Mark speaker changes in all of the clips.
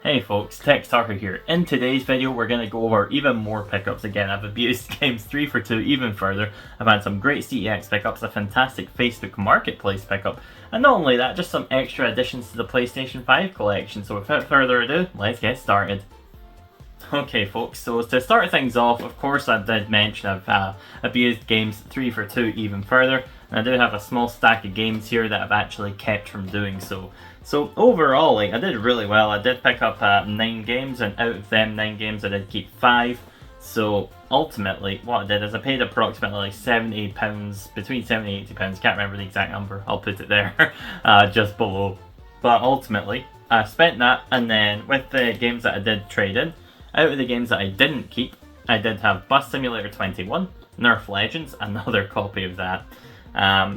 Speaker 1: Hey folks, TechTucker here. In today's video we're going to go over even more pickups again. I've abused games 3 for 2 even further. I've had some great CEX pickups, a fantastic Facebook Marketplace pickup, and not only that, just some extra additions to the PlayStation 5 collection. So without further ado, let's get started. Okay folks, so to start things off, of course I did mention I've abused games 3 for 2 even further, and I do have a small stack of games here that I've actually kept from doing so. So overall, I did really well. I did pick up 9 games, and out of them 9 games I did keep 5. So ultimately, what I did is I paid approximately £70, between £70 and £80, can't remember the exact number, I'll put it there, just below. But ultimately, I spent that, and then with the games that I did trade in, out of the games that I didn't keep, I did have Bus Simulator 21, Nerf Legends, another copy of that,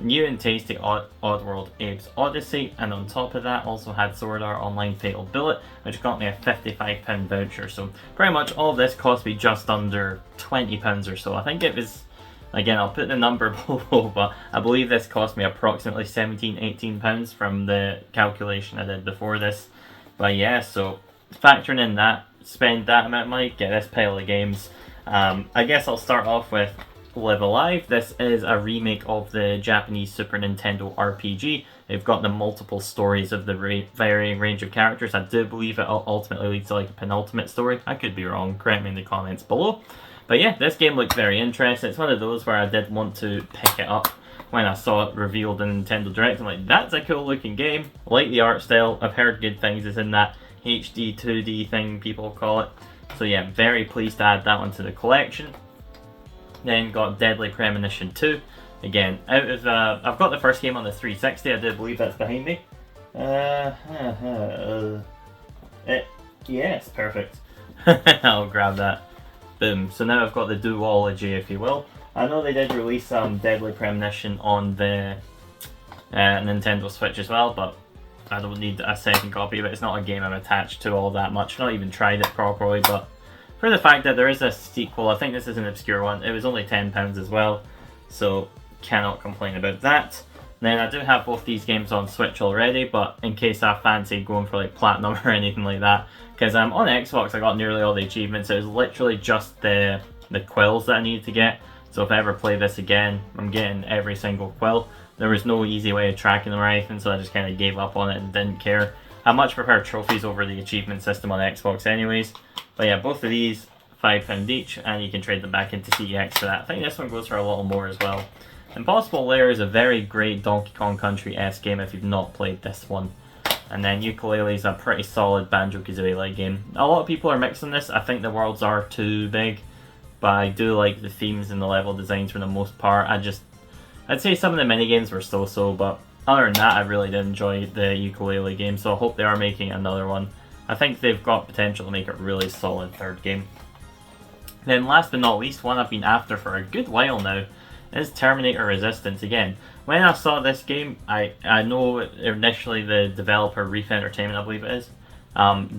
Speaker 1: new and tasty Oddworld Abe's Odyssey, and on top of that also had Sword Art Online Fatal Bullet, which got me a £55 voucher. So pretty much all of this cost me just under £20 or so. I think it was, again I'll put the number below, but I believe this cost me approximately £17-18 from the calculation I did before this. But yeah, so factoring in that, spend that amount of money, get this pile of games. I guess I'll start off with Live Alive. This is a remake of the Japanese Super Nintendo RPG. They've got the multiple stories of the varying range of characters. I do believe it ultimately leads to like a penultimate story. I could be wrong, correct me in the comments below. But yeah, this game looks very interesting. It's one of those where I did want to pick it up when I saw it revealed in Nintendo Direct. I'm like, that's a cool looking game. I like the art style. I've heard good things. It's in that HD 2D thing people call it. So yeah, very pleased to add that one to the collection. Then got Deadly Premonition 2. Again, out of I've got the first game on the 360. I do believe that's behind me. Yes, perfect. I'll grab that. Boom. So now I've got the duology, if you will. I know they did release Deadly Premonition on the Nintendo Switch as well, but I don't need a second copy of it. It's not a game I'm attached to all that much. Not even tried it properly, but for the fact that there is a sequel, I think this is an obscure one. It was only £10 as well, so cannot complain about that. Then I do have both these games on Switch already, but in case I fancy going for like Platinum or anything like that, because on Xbox I got nearly all the achievements. It was literally just the quills that I needed to get. So if I ever play this again, I'm getting every single quill. There was no easy way of tracking them or anything, so I just kind of gave up on it and didn't care. I much prefer trophies over the achievement system on Xbox anyways. But yeah, both of these, £5 each, and you can trade them back into CEX for that. I think this one goes for a little more as well. Impossible Lair is a very great Donkey Kong Country-esque game if you've not played this one. And then Yooka-Laylee is a pretty solid Banjo-Kazooie-like game. A lot of people are mixing this. I think the worlds are too big, but I do like the themes and the level designs for the most part. I'd say some of the minigames were so-so, but other than that, I really did enjoy the Yooka-Laylee game, so I hope they are making another one. I think they've got potential to make a really solid third game. Then last but not least, one I've been after for a good while now is Terminator Resistance. Again, when I saw this game, I know initially the developer Reef Entertainment, I believe it is,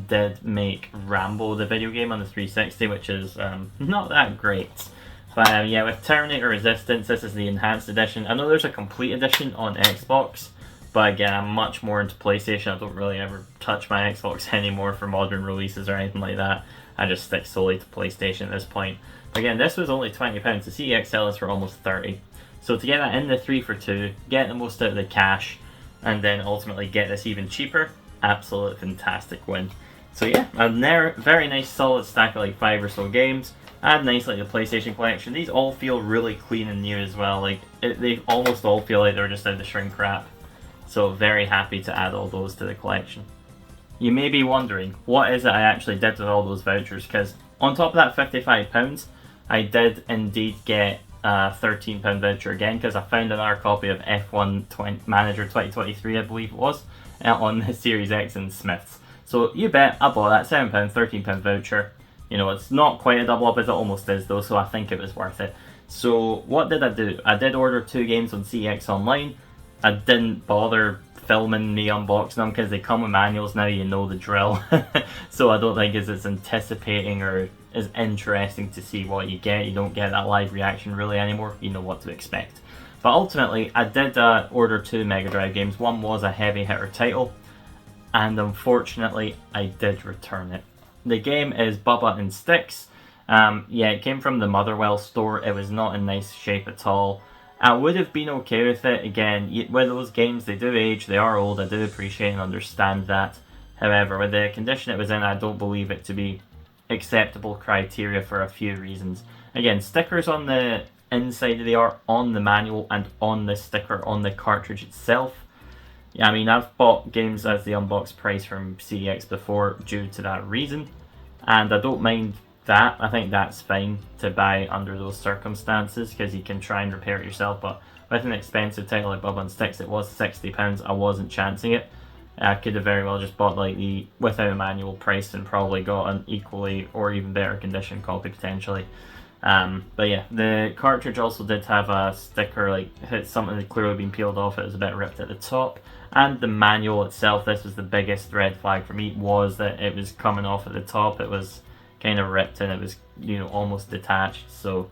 Speaker 1: did make Rambo the video game on the 360, which is not that great. But yeah, with Terminator Resistance, this is the enhanced edition. I know there's a complete edition on Xbox, but again, I'm much more into PlayStation. I don't really ever touch my Xbox anymore for modern releases or anything like that. I just stick solely to PlayStation at this point. But again, this was only £20. The CEXL is for almost £30. So to get that in the 3 for 2, get the most out of the cash, and then ultimately get this even cheaper, absolute fantastic win. So yeah, a very nice solid stack of like 5 or so games. Add nicely the PlayStation collection. These all feel really clean and new as well. They almost all feel like they're just out of shrink wrap. So very happy to add all those to the collection. You may be wondering, what is it I actually did with all those vouchers? Because on top of that £55, I did indeed get a £13 voucher again, because I found another copy of F1 Manager 2023, I believe it was, on the Series X and Smiths. So you bet I bought that £7, £13 voucher. You know, it's not quite a double up as it almost is though, so I think it was worth it. So what did I do? I did order 2 games on CEX Online. I didn't bother filming me unboxing them because they come with manuals now, you know the drill. So I don't think it's as anticipating or as interesting to see what you get. You don't get that live reaction really anymore. You know what to expect. But ultimately, I did order 2 Mega Drive games. One was a heavy hitter title. and unfortunately I did return it. The game is Bubba and Sticks. Yeah, it came from the Motherwell store. It was not in nice shape at all. I would have been okay with it. Again, with those games, they do age, they are old, I do appreciate and understand that. However, with the condition it was in, I don't believe it to be acceptable criteria for a few reasons. Again, stickers on the inside of the art, on the manual, and on the sticker on the cartridge itself. Yeah, I mean, I've bought games as the unboxed price from CDX before due to that reason, and I don't mind that. I think that's fine to buy under those circumstances because you can try and repair it yourself, but with an expensive title like Bubba and Sticks, it was £60. I wasn't chancing it. I could have very well just bought like the without a manual price and probably got an equally or even better condition copy potentially. But yeah, the cartridge also did have a sticker, like something that clearly been peeled off. It was a bit ripped at the top. And the manual itself, this was the biggest red flag for me, was that it was coming off at the top. It was kind of ripped and it was, you know, almost detached. So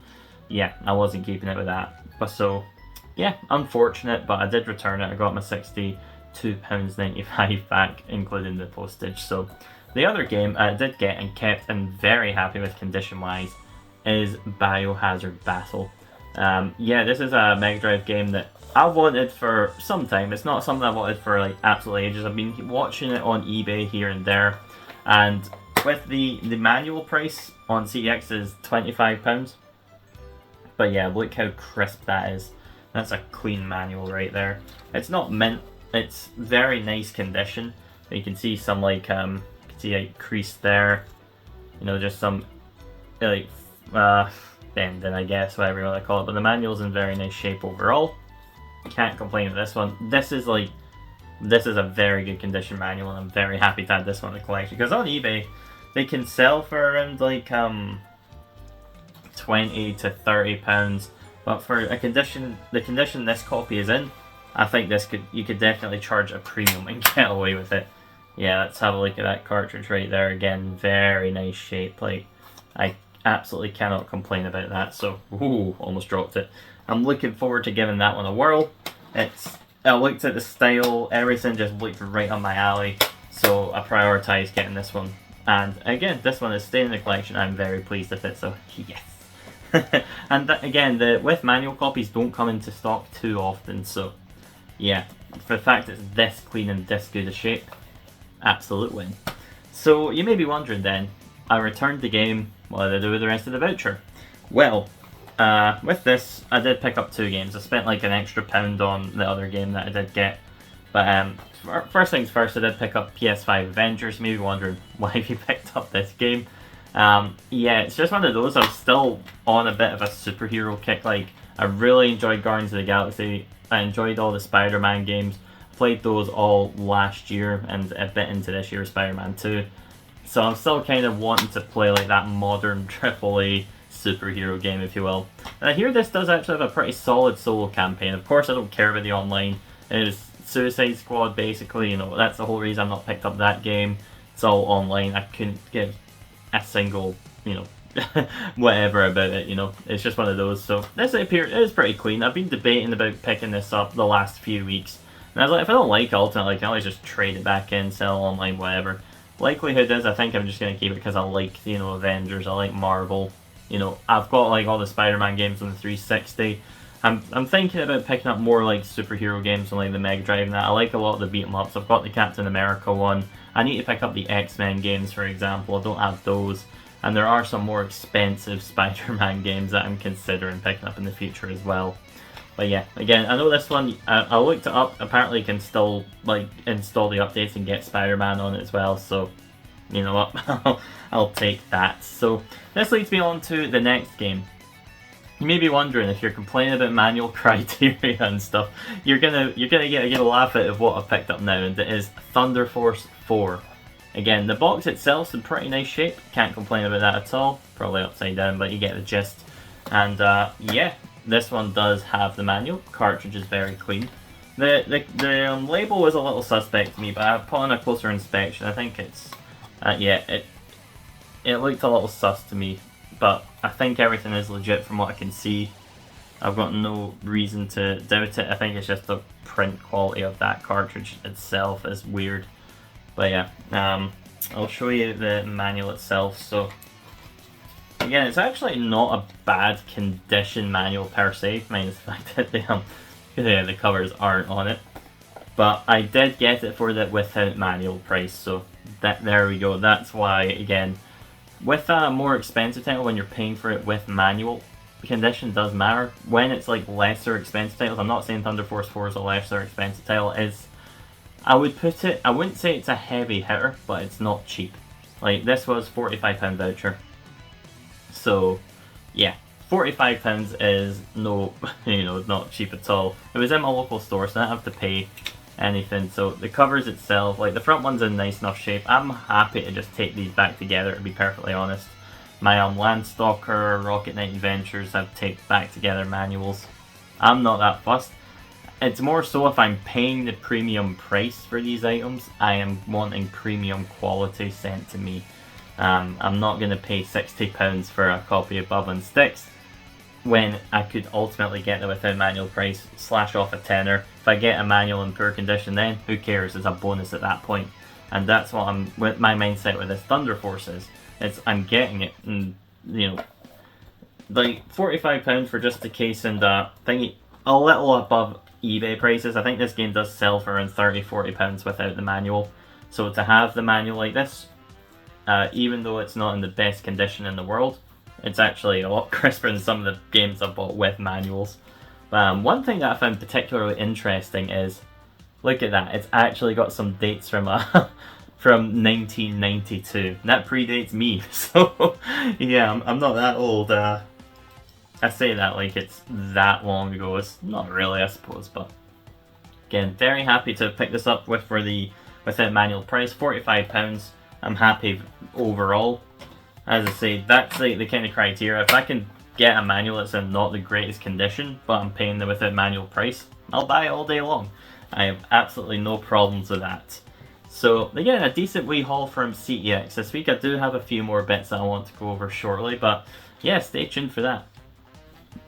Speaker 1: yeah, I wasn't keeping it with that. But so yeah, unfortunate, but I did return it. I got my £62.95 back, including the postage. So the other game I did get and kept and very happy with condition wise is Biohazard Battle. Yeah, this is a Mega Drive game that I've wanted for some time. It's not something I've wanted for like absolutely ages. I've been watching it on eBay here and there, and with the manual price on CDX is £25. But yeah, look how crisp that is. That's a clean manual right there. It's not mint. It's very nice condition. You can see some like you can see like crease there. You know, just some like bending, I guess, whatever you want to call it. But the manual's in very nice shape overall. Can't complain with this one. This is a very good condition manual, and I'm very happy to add this one to the collection because on eBay they can sell for around like £20 to £30, but for a condition, the condition this copy is in, I think you could definitely charge a premium and get away with it. Yeah, let's have a look at that cartridge right there. Again, very nice shape. Like, I absolutely cannot complain about that. So, ooh, almost dropped it. I'm looking forward to giving that one a whirl. I looked at the style, everything just looked right on my alley, so I prioritised getting this one. And again, this one is staying in the collection. I'm very pleased with it, so yes. And again, with manual copies don't come into stock too often, so yeah, for the fact it's this clean and this good a shape, absolute win. So you may be wondering then, I returned the game, what did I do with the rest of the voucher? Well, with this, I did pick up 2 games. I spent like an extra £1 on the other game that I did get. But first things first, I did pick up PS5 Avengers. You may be wondering, why have you picked up this game? Yeah, it's just one of those. I'm still on a bit of a superhero kick. Like, I really enjoyed Guardians of the Galaxy. I enjoyed all the Spider-Man games. Played those all last year and a bit into this year, Spider-Man 2. So I'm still kind of wanting to play like that modern AAA superhero game, if you will. And I hear this does actually have a pretty solid solo campaign. Of course, I don't care about the online. It is Suicide Squad, basically. You know, that's the whole reason I've not picked up that game. It's all online. I couldn't give a single, you know, whatever about it. You know, it's just one of those. So this it is pretty clean. I've been debating about picking this up the last few weeks, and I was like, if I don't like it, ultimately, I can always just trade it back in, sell online, whatever. Likelihood is, I think I'm just gonna keep it because I like, you know, Avengers. I like Marvel. You know, I've got like all the Spider-Man games on the 360. I'm thinking about picking up more like superhero games on like the Mega Drive and that. I like a lot of the beat 'em ups. I've got the Captain America one. I need to pick up the X-Men games, for example. I don't have those. And there are some more expensive Spider-Man games that I'm considering picking up in the future as well. But yeah, again, I know this one, I looked it up. Apparently you can still like install the updates and get Spider-Man on it as well. So, you know what, I'll take that. So this leads me on to the next game. You may be wondering, if you're complaining about manual criteria and stuff, you're gonna get a laugh out of what I've picked up now, and it is Thunder Force 4. Again, the box itself's in pretty nice shape. Can't complain about that at all. Probably upside down, but you get the gist. And yeah, this one does have the manual. Cartridge is very clean. The label was a little suspect to me, but upon a closer inspection, I think it's yeah, it looked a little sus to me, but I think everything is legit from what I can see. I've got no reason to doubt it. I think it's just the print quality of that cartridge itself is weird. But yeah, I'll show you the manual itself. So again, it's actually not a bad condition manual per se, minus the fact that the covers aren't on it. But I did get it for the without manual price, so there we go. That's why, again, with a more expensive title, when you're paying for it with manual, condition does matter. When it's like lesser expensive titles, I'm not saying Thunder Force 4 is a lesser expensive title, I wouldn't say it's a heavy hitter, but it's not cheap. Like, this was £45 voucher. So, yeah, £45 is not cheap at all. It was in my local store, so I didn't have to pay anything. So the covers itself, like the front one's in nice enough shape. I'm happy to just take these back together, to be perfectly honest. My Landstalker, Rocket Knight Adventures have taped back together manuals. I'm not that fussed. It's more so if I'm paying the premium price for these items, I am wanting premium quality sent to me. I'm not going to pay £60 for a copy of Bubble and Sticks when I could ultimately get it without manual price, slash off a tenner. If I get a manual in poor condition, then who cares? It's a bonus at that point. And that's what with my mindset with this Thunder Force is. I'm getting it, and like £45 for just the case and thingy, a little above eBay prices. I think this game does sell for around £30–40 without the manual. So to have the manual like this, even though it's not in the best condition in the world, it's actually a lot crisper than some of the games I've bought with manuals. One thing that I found particularly interesting is, look at that, it's actually got some dates from from 1992. That predates me, so yeah, I'm not that old. I say that like it's that long ago. It's not really, I suppose, but again, very happy to pick this up without manual price, £45. I'm happy overall. As I say, that's like the kind of criteria. If I can get a manual that's in not the greatest condition, but I'm paying the without manual price, I'll buy it all day long. I have absolutely no problems with that. So again, a decent wee haul from CEX this week. I do have a few more bits that I want to go over shortly, but yeah, stay tuned for that.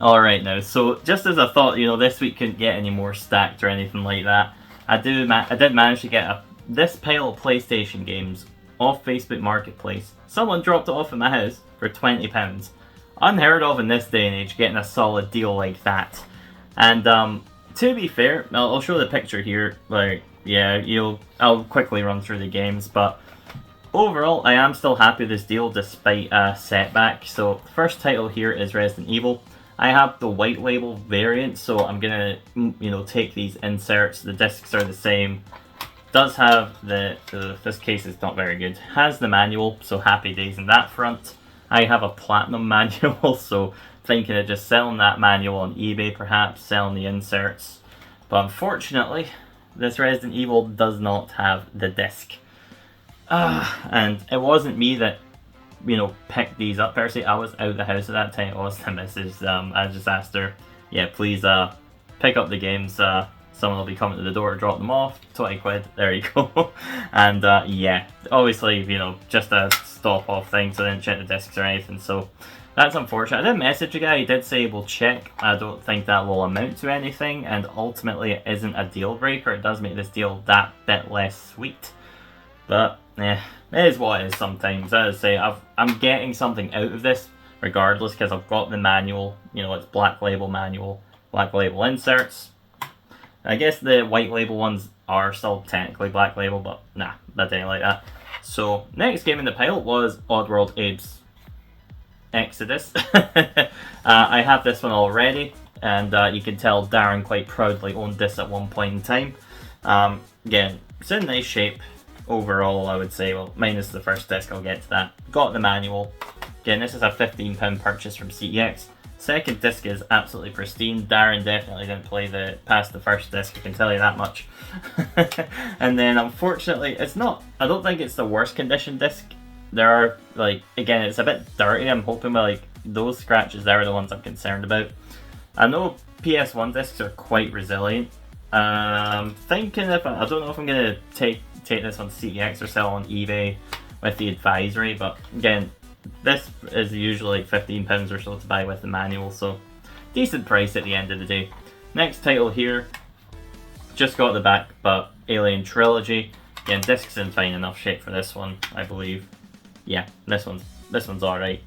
Speaker 1: Alright now, so just as I thought, this week couldn't get any more stacked or anything like that, I did manage to get this pile of PlayStation games off Facebook Marketplace. Someone dropped it off at my house for £20. Unheard of in this day and age, getting a solid deal like that. And to be fair, I'll show the picture here. Like, yeah, I'll quickly run through the games, but overall, I am still happy with this deal despite a setback. So the first title here is Resident Evil. I have the white label variant, so I'm gonna take these inserts. The discs are the same. Does have this case is not very good. Has the manual, so happy days in that front. I have a platinum manual, so thinking of just selling that manual on eBay, perhaps selling the inserts. But unfortunately, this Resident Evil does not have the disc. And it wasn't me that picked these up per se. I was out of the house at that time. It was the missus. I just asked her, yeah, please pick up the games. Someone will be coming to the door to drop them off. 20 quid, there you go. And yeah, obviously, just a stop off thing, so I didn't check the discs or anything, so that's unfortunate. I did message a guy, he did say we'll check. I don't think that will amount to anything, and ultimately it isn't a deal breaker. It does make this deal that bit less sweet. But yeah, it is what it is sometimes. As I say, I'm getting something out of this regardless, because I've got the manual, it's black label manual, black label inserts. I guess the white label ones are still technically black label, but nah, that ain't like that. So, next game in the pile was Oddworld Abe's Exodus. I have this one already, and you can tell Darren quite proudly owned this at one point in time. Again, it's in nice shape overall, I would say. Well, minus the first disc, I'll get to that. Got the manual. Again, this is a £15 purchase from CEX. Second disc is absolutely pristine. Darren definitely didn't play past the first disc, I can tell you that much. And then unfortunately, I don't think it's the worst condition disc. There are, again, it's a bit dirty. I'm hoping those scratches there are the ones I'm concerned about. I know PS1 discs are quite resilient. Thinking I don't know if I'm going to take this on CEX or sell on eBay with the advisory, but again, this is usually £15 or so to buy with the manual, so decent price at the end of the day. Next title here, just got the back, but Alien Trilogy. Again, disc's in fine enough shape for this one, I believe. Yeah, this one's alright.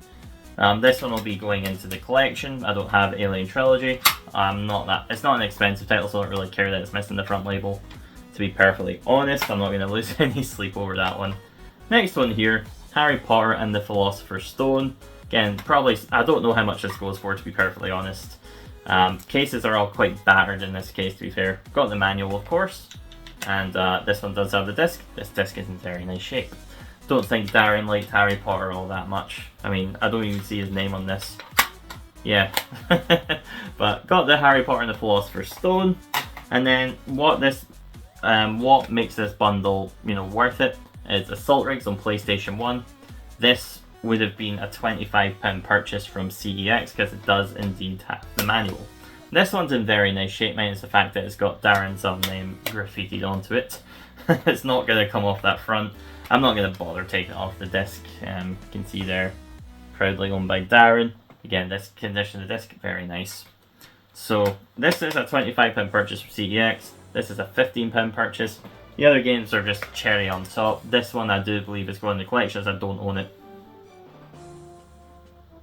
Speaker 1: This one will be going into the collection. I don't have Alien Trilogy. It's not an expensive title, so I don't really care that it's missing the front label. To be perfectly honest, I'm not going to lose any sleep over that one. Next one here, Harry Potter and the Philosopher's Stone. Again, probably, I don't know how much this goes for, to be perfectly honest. Cases are all quite battered in this case, to be fair. Got the manual, of course. And this one does have the disc. This disc is in very nice shape. Don't think Darren liked Harry Potter all that much. I mean, I don't even see his name on this. Yeah. But got the Harry Potter and the Philosopher's Stone. And then what makes this bundle, worth it is Assault Rigs on PlayStation 1. This would have been a £25 purchase from CEX because it does indeed have the manual. This one's in very nice shape, minus the fact that it's got Darren's name graffitied onto it. It's not going to come off that front. I'm not going to bother taking it off the disc. You can see there, proudly owned by Darren. Again, this condition of the disc, very nice. So this is a £25 purchase from CEX. This is a £15 purchase. The other games are just cherry on top. This one I do believe is going in the collection as I don't own it.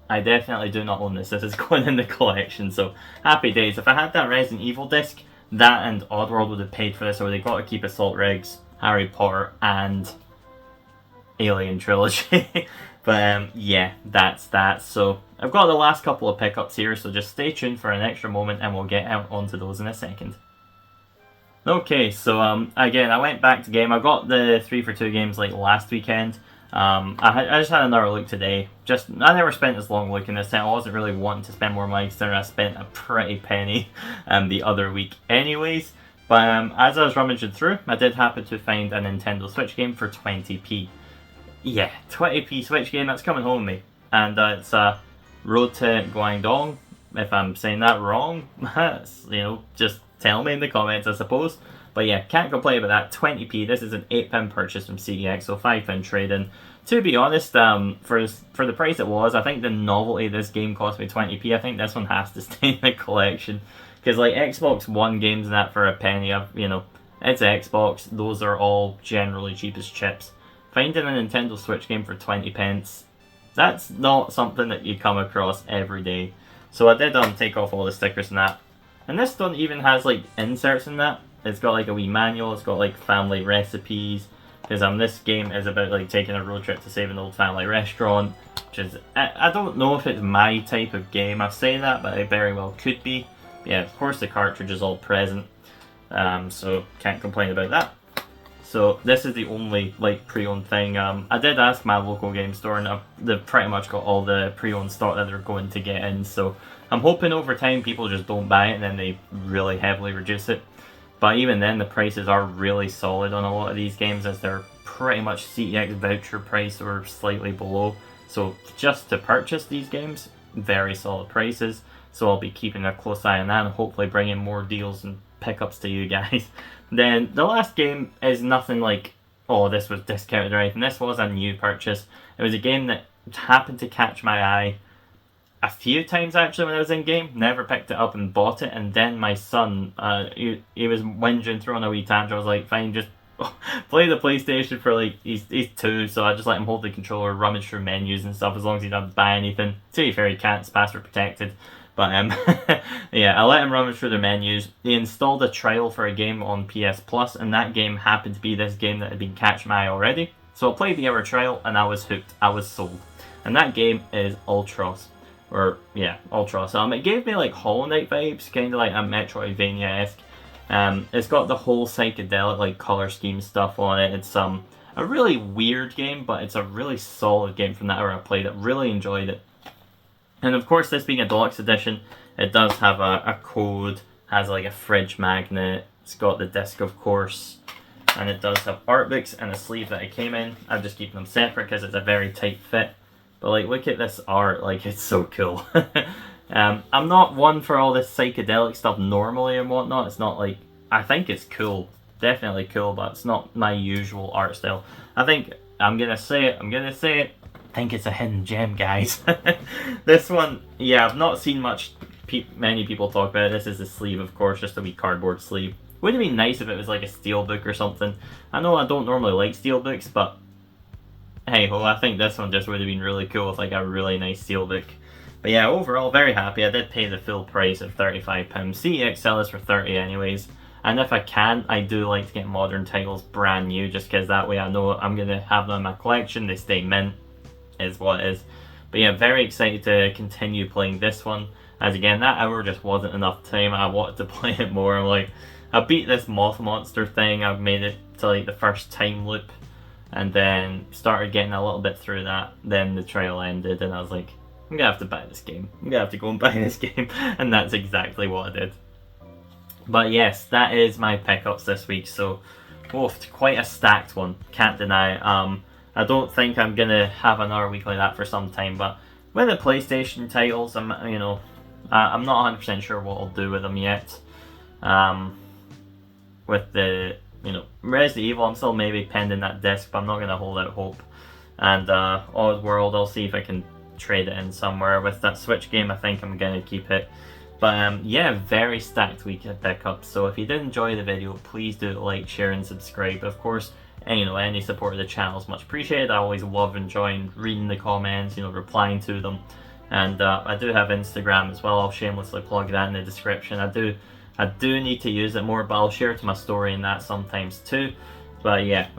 Speaker 1: I definitely do not own this. This is going in the collection, so happy days. If I had that Resident Evil disc, that and Oddworld would have paid for this, or they got to keep Assault Rigs, Harry Potter, and Alien Trilogy. But yeah, that's that. So I've got the last couple of pickups here, so just stay tuned for an extra moment and we'll get out onto those in a second. Okay, so again, I went back to game. I got the 3 for 2 games like last weekend. I just had another look today. I never spent as long looking this time. I wasn't really wanting to spend more money considering I spent a pretty penny the other week anyways. But as I was rummaging through, I did happen to find a Nintendo Switch game for 20p. Yeah, 20p Switch game, that's coming home with me. And it's Road to Guangdong. If I'm saying that wrong, just tell me in the comments, I suppose. But yeah, can't complain about that. 20p. This is an £8 purchase from CEX, so £5 trade-in. To be honest, for the price it was, I think the novelty of this game cost me 20p. I think this one has to stay in the collection. Because like Xbox One games and that for a penny, it's Xbox. Those are all generally cheap as chips. Finding a Nintendo Switch game for 20p, that's not something that you come across every day. So I did take off all the stickers and that. And this one even has like inserts in that. It's got like a wee manual, it's got like family recipes, because this game is about like taking a road trip to save an old family restaurant, which is, I don't know if it's my type of game. I say that, but it very well could be. Yeah, of course the cartridge is all present, so can't complain about that. So this is the only like pre-owned thing. I did ask my local game store, and they've pretty much got all the pre-owned stock that they're going to get in, so I'm hoping over time people just don't buy it and then they really heavily reduce it. But even then, the prices are really solid on a lot of these games, as they're pretty much CEX voucher price or slightly below. So just to purchase these games, very solid prices. So I'll be keeping a close eye on that and hopefully bringing more deals and pickups to you guys. Then the last game is nothing like, oh, this was discounted or anything. This was a new purchase. It was a game that happened to catch my eye a few times actually when I was in game. Never picked it up and bought it, and then my son, he was whinging, throwing a wee tantrum. I was like, fine, just play the PlayStation for like, he's 2, so I just let him hold the controller, rummage through menus and stuff, as long as he doesn't buy anything. To be fair, he can't, it's password protected. But yeah, I let him rummage through the menus. He installed a trial for a game on PS Plus, and that game happened to be this game that had been catching my eye already. So I played the hour trial and I was hooked, I was sold. And that game is Ultros. Or, yeah, Ultros. It gave me like Hollow Knight vibes, kind of like a Metroidvania-esque. It's got the whole psychedelic like color scheme stuff on it. It's a really weird game, but it's a really solid game from that hour I played it. Really enjoyed it. And of course, this being a deluxe edition, it does have a code, has like a fridge magnet. It's got the disc, of course. And it does have art books and a sleeve that it came in. I'm just keeping them separate because it's a very tight fit. But like, look at this art, like it's so cool. I'm not one for all this psychedelic stuff normally and whatnot. It's not like, I think it's cool, definitely cool, but it's not my usual art style. I think, I'm gonna say it, I think it's a hidden gem, guys. This one, yeah, I've not seen many people talk about it. This is the sleeve, of course, just a wee cardboard sleeve. Would have been nice if it was like a steelbook or something. I know I don't normally like steelbooks, but hey ho, I think this one just would have been really cool with like a really nice steelbook. But yeah, overall, very happy. I did pay the full price of £35. CEXL is for 30 anyways. And if I can, I do like to get modern titles brand new, just because that way I know I'm going to have them in my collection. They stay mint, is what it is. But yeah, very excited to continue playing this one. As again, that hour just wasn't enough time. I wanted to play it more. I'm like, I beat this moth monster thing. I've made it to like the first time loop. And then started getting a little bit through that. Then the trial ended and I was like, I'm going to have to buy this game. I'm going to have to go and buy this game. And that's exactly what I did. But yes, that is my pickups this week. So, quite a stacked one. Can't deny. I don't think I'm going to have another week like that for some time. But with the PlayStation titles, I'm not 100% sure what I'll do with them yet. With the, Resident Evil, I'm still maybe pending that disc, but I'm not going to hold out hope. And Oddworld, I'll see if I can trade it in somewhere. With that Switch game, I think I'm going to keep it. But yeah, very stacked week of pickups. So if you did enjoy the video, please do like, share and subscribe. Of course, any support of the channel is much appreciated. I always love enjoying reading the comments, replying to them. And I do have Instagram as well. I'll shamelessly plug that in the description. I do need to use it more, but I'll share it to my story and that sometimes too. But yeah,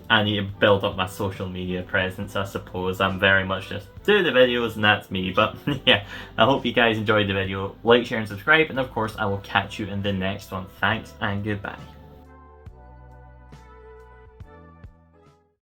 Speaker 1: I need to build up my social media presence, I suppose. I'm very much just do the videos and that's me. But yeah, I hope you guys enjoyed the video. Like, share and subscribe, and of course I will catch you in the next one. Thanks and goodbye.